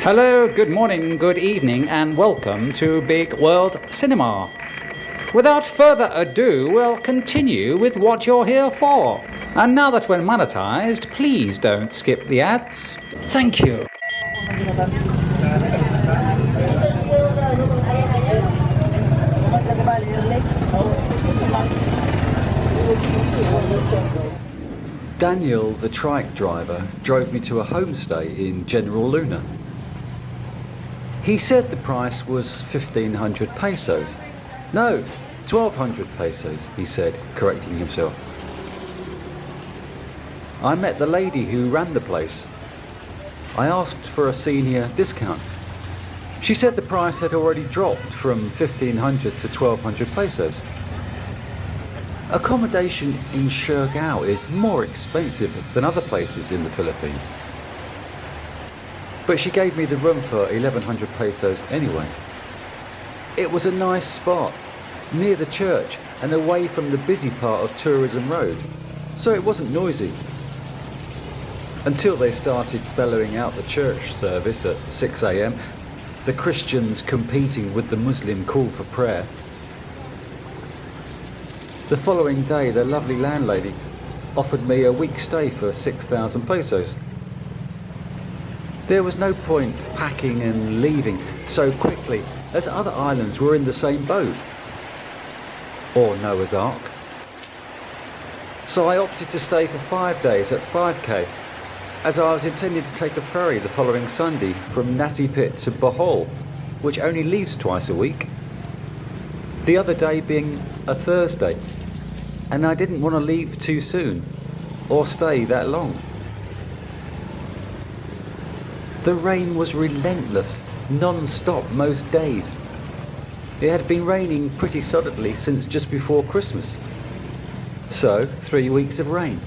Hello, good morning, good evening, and welcome to Bigg World Cinema. Without further ado, we'll continue with what you're here for. And now that we're monetized, please don't skip the ads. Thank you. Daniel, the trike driver, drove me to a homestay in General Luna. He said the price was 1,500 pesos. No, 1,200 pesos, he said, correcting himself. I met the lady who ran the place. I asked for a senior discount. She said the price had already dropped from 1,500 to 1,200 pesos. Accommodation in Siargao is more expensive than other places in the Philippines. But she gave me the room for 1,100 pesos anyway. It was a nice spot, near the church and away from the busy part of Tourism Road, so it wasn't noisy. Until they started bellowing out the church service at 6 a.m, the Christians competing with the Muslim call for prayer. The following day, the lovely landlady offered me a week's stay for 6,000 pesos. There was no point packing and leaving so quickly, as other islands were in the same boat, or Noah's Ark. So I opted to stay for 5 days at 5k, as I was intending to take a ferry the following Sunday from Nasipit to Bohol, which only leaves twice a week. The other day being a Thursday, and I didn't want to leave too soon, or stay that long. The rain was relentless, non-stop most days. It had been raining pretty solidly since just before Christmas. So, 3 weeks of rain.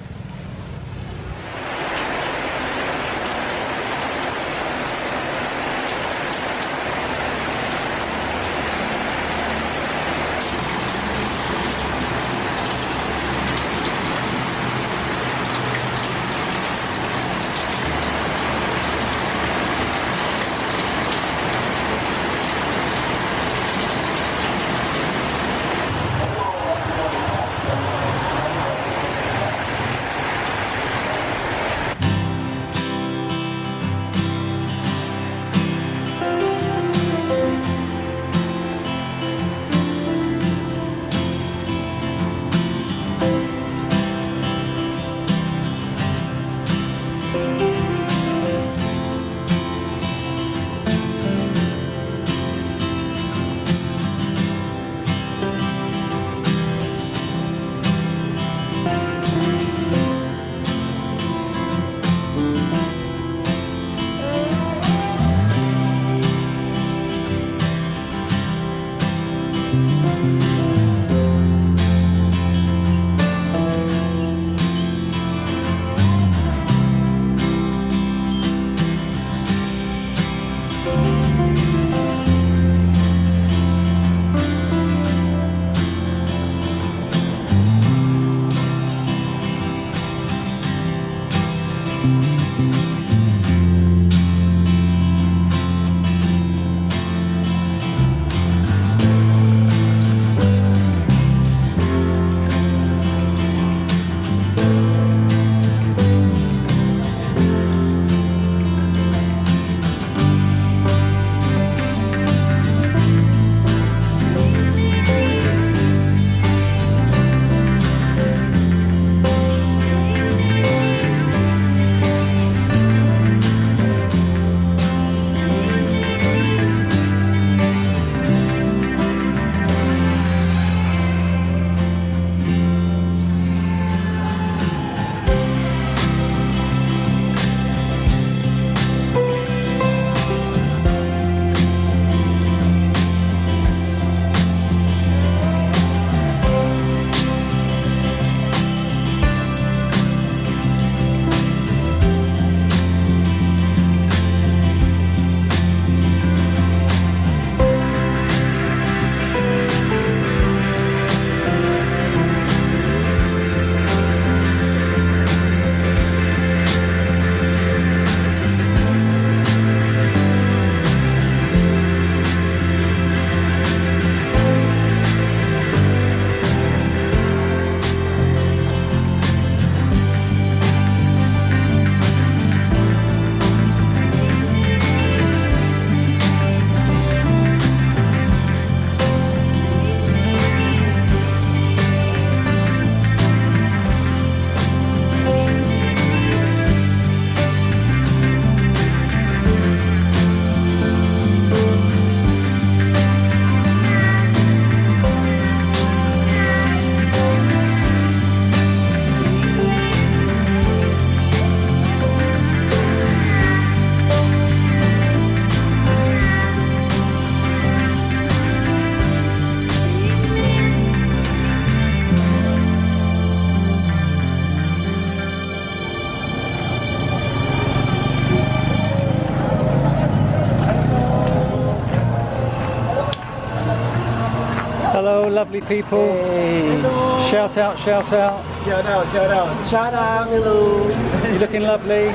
lovely people. Hey. Shout out, shout out. Shout out, shout out. Shout out, hello. You're looking lovely.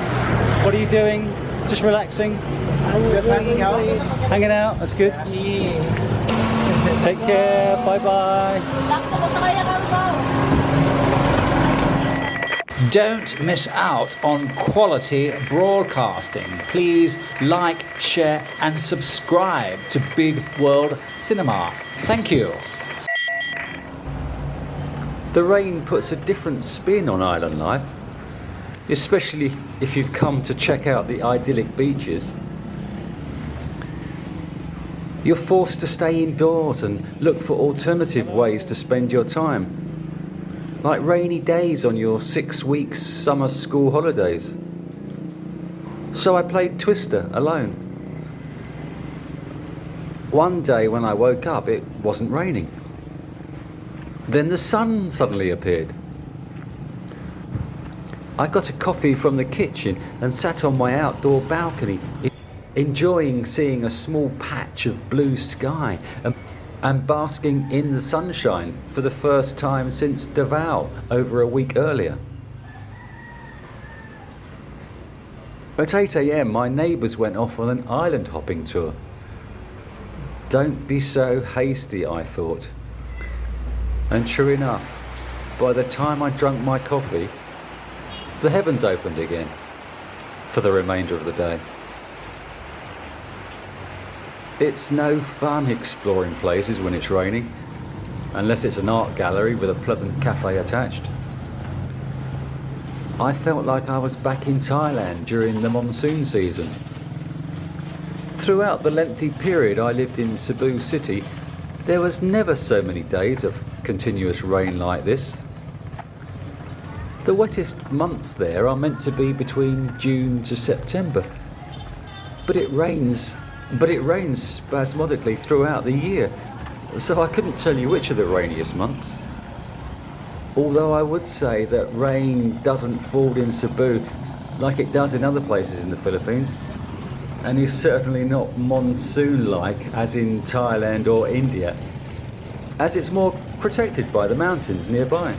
What are you doing? Just relaxing? Just hanging out. Hanging out, that's good. Take care, bye bye. Don't miss out on quality broadcasting. Please like, share and subscribe to Bigg World Cinema. Thank you. The rain puts a different spin on island life, especially if you've come to check out the idyllic beaches. You're forced to stay indoors and look for alternative ways to spend your time, like rainy days on your 6 weeks summer school holidays. So I played Twister alone. One day when I woke up, it wasn't raining. Then the sun suddenly appeared. I got a coffee from the kitchen and sat on my outdoor balcony, enjoying seeing a small patch of blue sky and basking in the sunshine for the first time since Davao over a week earlier. At 8 a.m, my neighbours went off on an island hopping tour. Don't be so hasty, I thought. And true enough, by the time I drank my coffee, the heavens opened again for the remainder of the day. It's no fun exploring places when it's raining, unless it's an art gallery with a pleasant cafe attached. I felt like I was back in Thailand during the monsoon season. Throughout the lengthy period I lived in Cebu City, there was never so many days of continuous rain like this. The wettest months there are meant to be between June to September, but it rains spasmodically throughout the year, so I couldn't tell you which are the rainiest months. Although I would say that rain doesn't fall in Cebu like it does in other places in the Philippines, and is certainly not monsoon-like as in Thailand or India, as it's more protected by the mountains nearby.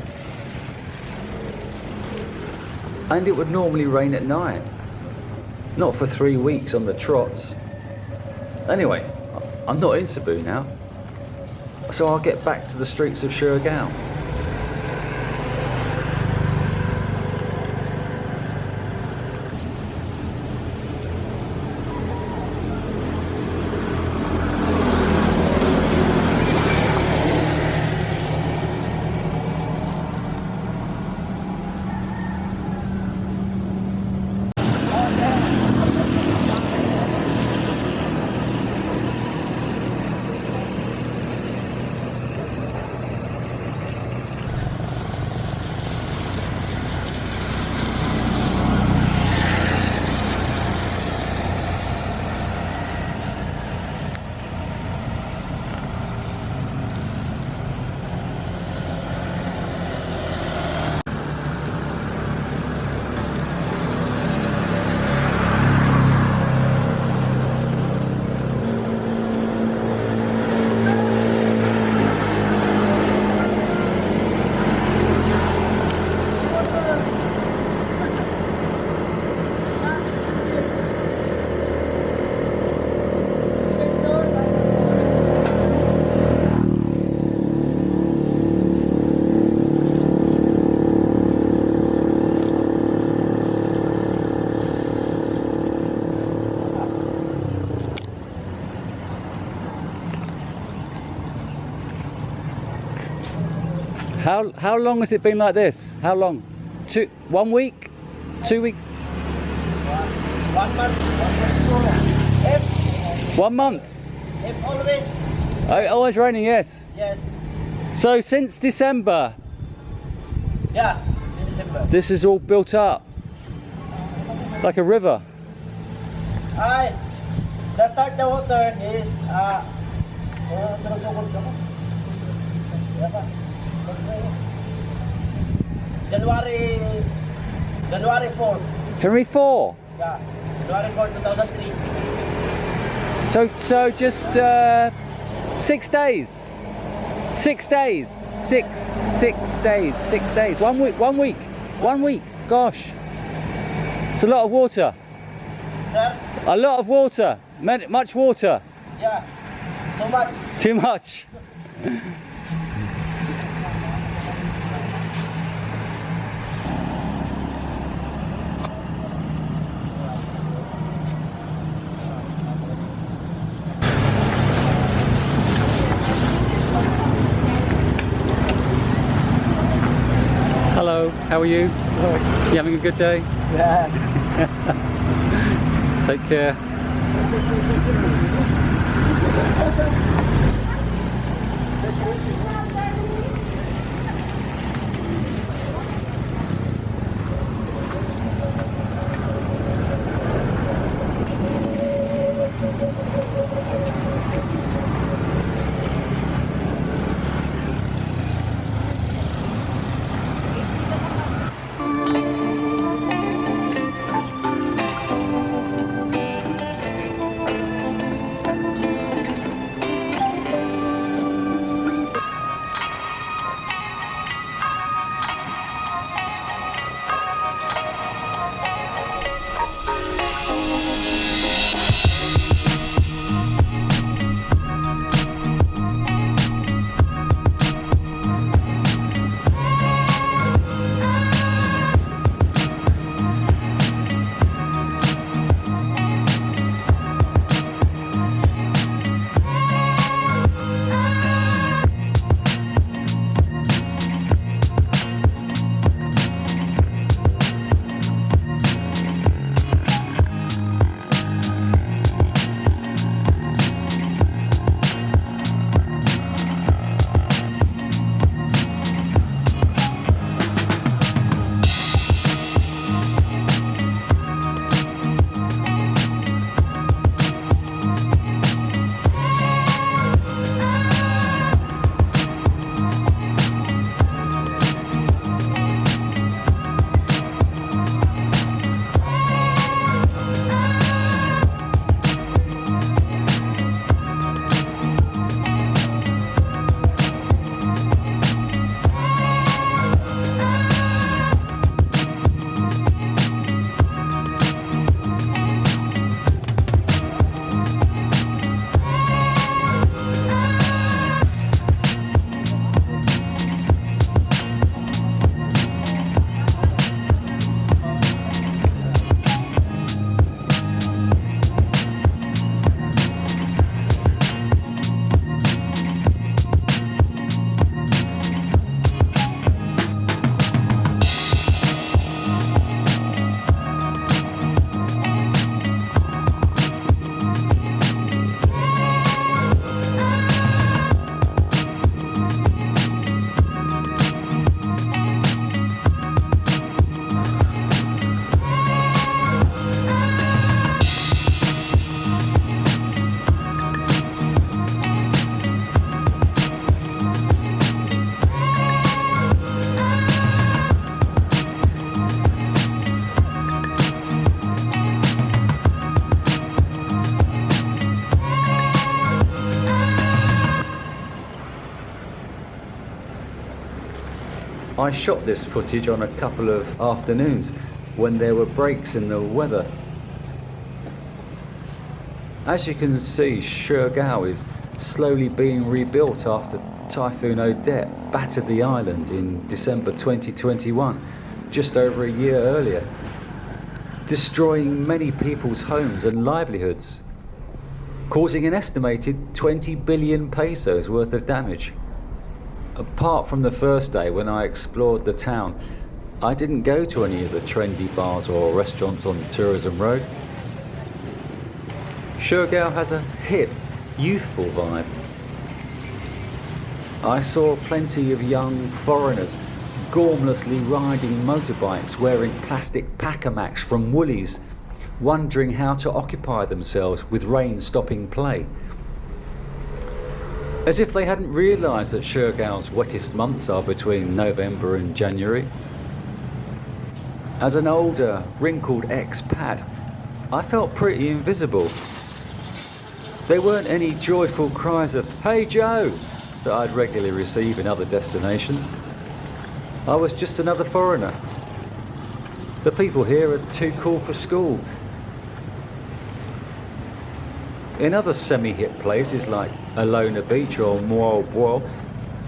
And it would normally rain at night, not for 3 weeks on the trots. Anyway, I'm not in Cebu now, so I'll get back to the streets of Siargao. How long has it been like this? How long? 1 week? 2 weeks? 1 month. 1 month? If always. Oh, always raining, yes. Yes. So since December, Yeah. In December. this is all built up like a river. The start the water is January 4. January 4. Yeah. January 4, 2003. So just 6 days. 6 days. 6 days. 6 days. 1 week. 1 week. 1 week. Gosh. It's a lot of water. Sir? A lot of water. Much water. Yeah. So much. Too much. Hello, how are you? Good. You having a good day? Yeah. Take care. I shot this footage on a couple of afternoons when there were breaks in the weather. As you can see, Siargao is slowly being rebuilt after Typhoon Odette battered the island in December 2021, just over a year earlier, destroying many people's homes and livelihoods, causing an estimated 20 billion pesos worth of damage. Apart from the first day when I explored the town, I didn't go to any of the trendy bars or restaurants on Tourism Road. Siargao has a hip, youthful vibe. I saw plenty of young foreigners gormlessly riding motorbikes wearing plastic pacamaks from Woolies, wondering how to occupy themselves with rain-stopping play. As if they hadn't realised that Siargao's wettest months are between November and January. As an older, wrinkled expat, I felt pretty invisible. There weren't any joyful cries of, "Hey Joe, that I'd regularly receive in other destinations. I was just another foreigner. The people here are too cool for school. In other semi-hip places like Alona Beach or Moalboal,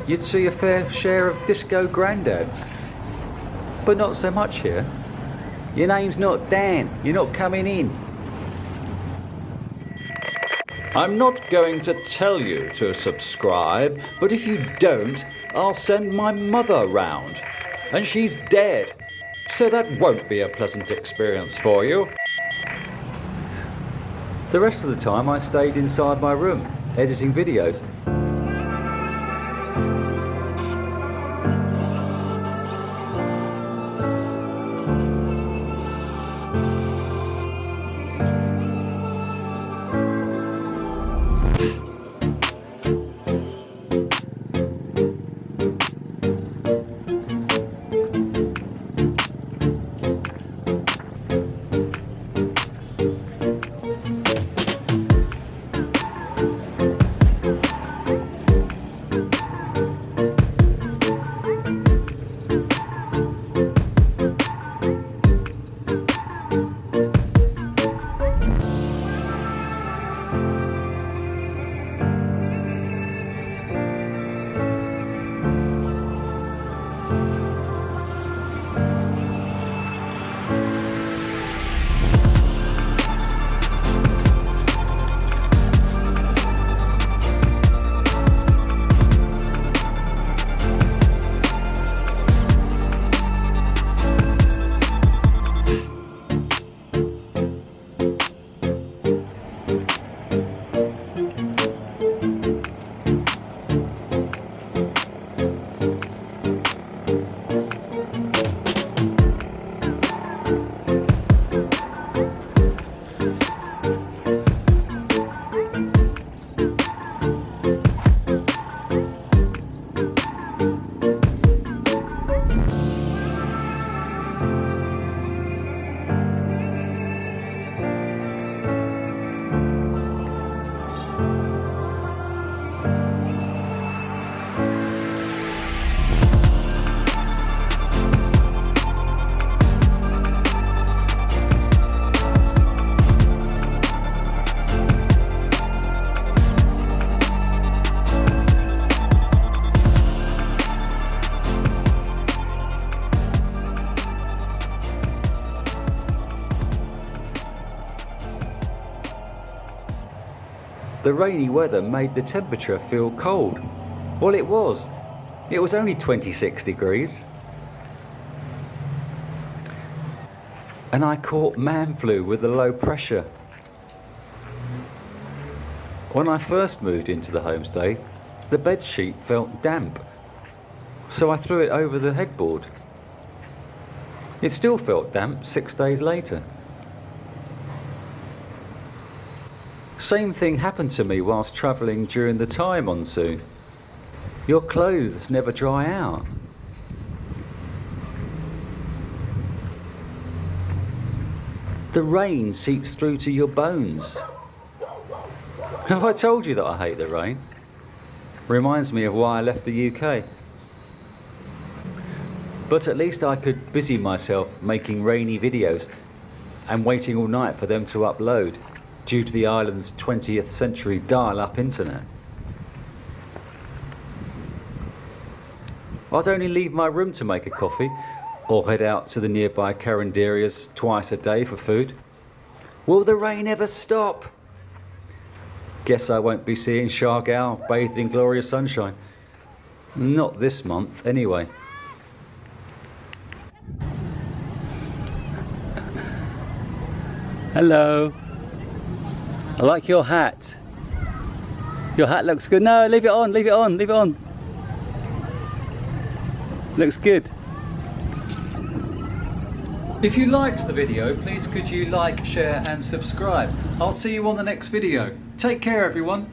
you'd see a fair share of disco granddads. But not so much here. Your name's not Dan, you're not coming in. I'm not going to tell you to subscribe, but if you don't, I'll send my mother round. And she's dead, so that won't be a pleasant experience for you. The rest of the time I stayed inside my room, editing videos. The rainy weather made the temperature feel cold. Well, it was. It was only 26 degrees. And I caught man flu with the low pressure. When I first moved into the homestay, the bedsheet felt damp, so I threw it over the headboard. It still felt damp 6 days later. Same thing happened to me whilst travelling during the Thai monsoon. Your clothes never dry out. The rain seeps through to your bones. Have I told you that I hate the rain? Reminds me of why I left the UK. But at least I could busy myself making rainy videos and waiting all night for them to upload due to the island's 20th century dial-up internet. I'd only leave my room to make a coffee or head out to the nearby Carinderias twice a day for food. Will the rain ever stop? Guess I won't be seeing Siargao bathed in glorious sunshine. Not this month, anyway. Hello. I like your hat. Your hat looks good. No, leave it on, leave it on, leave it on. Looks good. If you liked the video, please could you like, share and subscribe. I'll see you on the next video. Take care everyone.